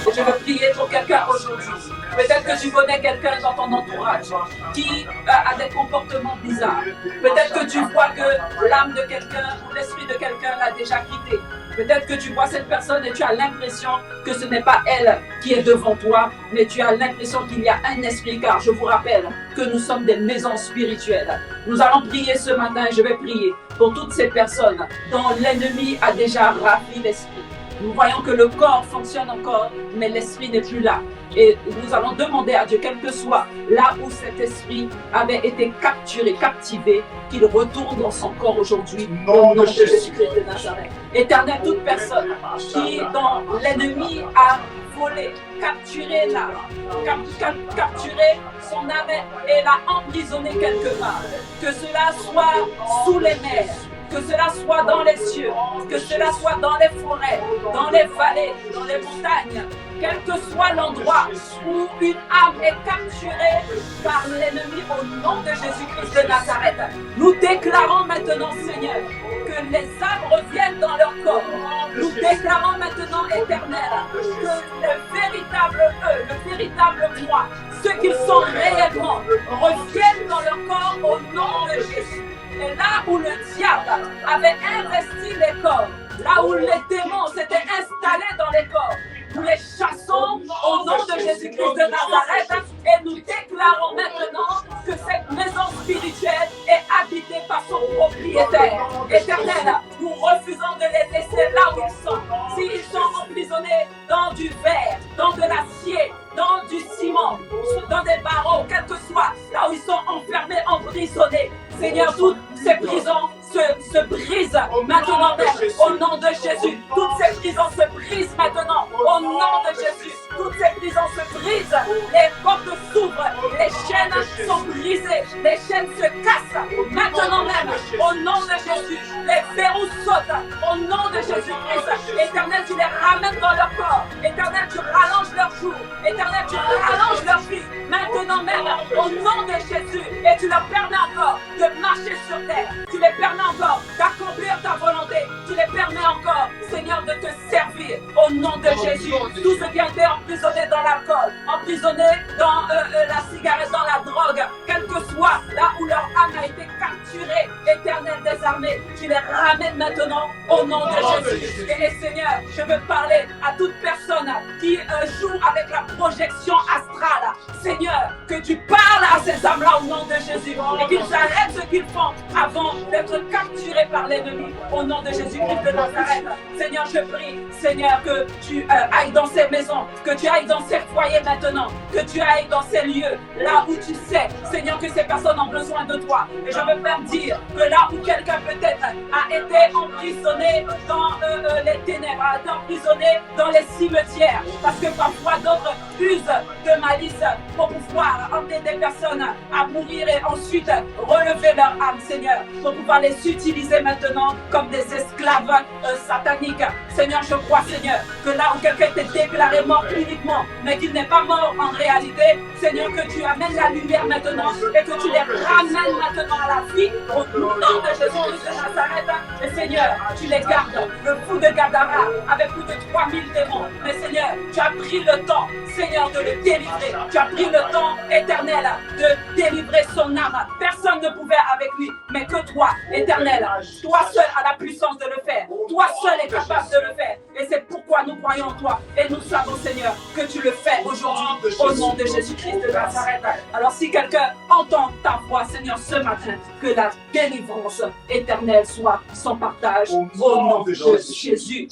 Et je veux prier pour quelqu'un aujourd'hui. Peut-être que tu connais quelqu'un dans ton entourage qui a des comportements bizarres. Peut-être que tu vois que l'âme de quelqu'un ou l'esprit de quelqu'un l'a déjà quitté. Peut-être que tu vois cette personne et tu as l'impression que ce n'est pas elle qui est devant toi, mais tu as l'impression qu'il y a un esprit, car je vous rappelle que nous sommes des maisons spirituelles. Nous allons prier ce matin et je vais prier pour toutes ces personnes dont l'ennemi a déjà raflé l'esprit. Nous voyons que le corps fonctionne encore, mais l'esprit n'est plus là. Et nous allons demander à Dieu, quel que soit là où cet esprit avait été capturé, captivé, qu'il retourne dans son corps aujourd'hui, au nom de Jésus-Christ de Nazareth. Éternel, toute personne dont l'ennemi a volé, capturé l'âme, capturé son âme et l'a emprisonné quelque part. Que cela soit sous les mers, que cela soit dans les cieux, que cela soit dans les forêts, dans les vallées, dans les montagnes, quel que soit l'endroit où une âme est capturée par l'ennemi au nom de Jésus-Christ de Nazareth. Nous déclarons maintenant, Seigneur, que les âmes reviennent dans leur corps. Nous déclarons maintenant, Éternel, que le véritable eux, le véritable moi, ceux qui sont réellement, reviennent dans leur corps au nom de Jésus. Et là où le diable avait investi les corps, là où les démons s'étaient installés dans les corps, nous les chassons au nom de Jésus-Christ de Nazareth et nous déclarons maintenant que cette maison spirituelle est habitée par son propriétaire. Éternel, nous refusons de les laisser là où ils sont. S'ils sont emprisonnés dans du verre, dans de l'acier, dans du ciment, dans des barreaux, quel que soit, là où ils sont enfermés, emprisonnés, Seigneur, toutes ces prisons se brisent maintenant même au nom de Jésus. Toutes ces prisons se brisent maintenant au nom de Jésus. Toutes ces prisons se brisent, les portes s'ouvrent, les chaînes sont brisées, les chaînes se cassent maintenant même au nom de Jésus. Les verrous sautent au nom de Jésus-Christ. Éternel, tu les ramènes dans leur corps. Éternel, tu rallonges leurs jours. Éternel, tu rallonges leur vie maintenant même au nom de Jésus. Et tu leur permets encore de marcher sur terre. Tu les permets encore d'accomplir ta volonté. Tu les permets encore, Seigneur, de te servir au nom de Jésus. Tout ce qui a été emprisonné dans l'alcool, emprisonné dans la cigarette, dans la drogue, quel que soit là où leur âme a été capturée, Éternel des armées, tu les ramènes maintenant au nom de Jésus. Et Seigneur, je veux parler à toute personne qui joue avec la projection astrale. Seigneur, que tu parles à ces âmes-là au nom de Jésus et qu'ils arrêtent ce qu'ils font avant d'être capturés par l'ennemi au nom de Jésus-Christ de Nazareth. Seigneur, je prie, Seigneur, que tu ailles dans ces maisons, que tu ailles dans ces foyers maintenant, que tu ailles dans ces lieux, là où tu sais, Seigneur, que ces personnes ont besoin de toi. Et je veux même dire que là où quelqu'un peut-être a été emprisonné dans les ténèbres, a été emprisonné dans les cimetières, parce que parfois d'autres usent de malice pour pouvoir emmener des personnes à mourir et ensuite relever leur âme, Seigneur, pour pouvoir les utiliser maintenant comme des esclaves sataniques. Seigneur, je crois, Seigneur, que là où quelqu'un était déclaré mort uniquement, mais qu'il n'est pas mort en réalité, Seigneur, que tu amènes la lumière maintenant et que tu les ramènes maintenant à la vie au nom de Jésus-Christ de Nazareth. Et Seigneur, tu les gardes. Le fou de Gadara avait plus de 3000 démons. Mais Seigneur, tu as pris le temps, Seigneur, de le délivrer. Tu as pris le temps éternel de délivrer son âme. Personne ne pouvait avec lui, mais que toi, Éternel, toi seul as la puissance de le faire. Toi seul es capable de le faire. Et c'est pourquoi nous croyons en toi. Et nous savons, Seigneur, que tu le fais aujourd'hui au nom de Jésus-Christ de Nazareth. Alors si quelqu'un entend ta voix, Seigneur, ce matin, que la délivrance éternelle soit son partage au nom de Jésus.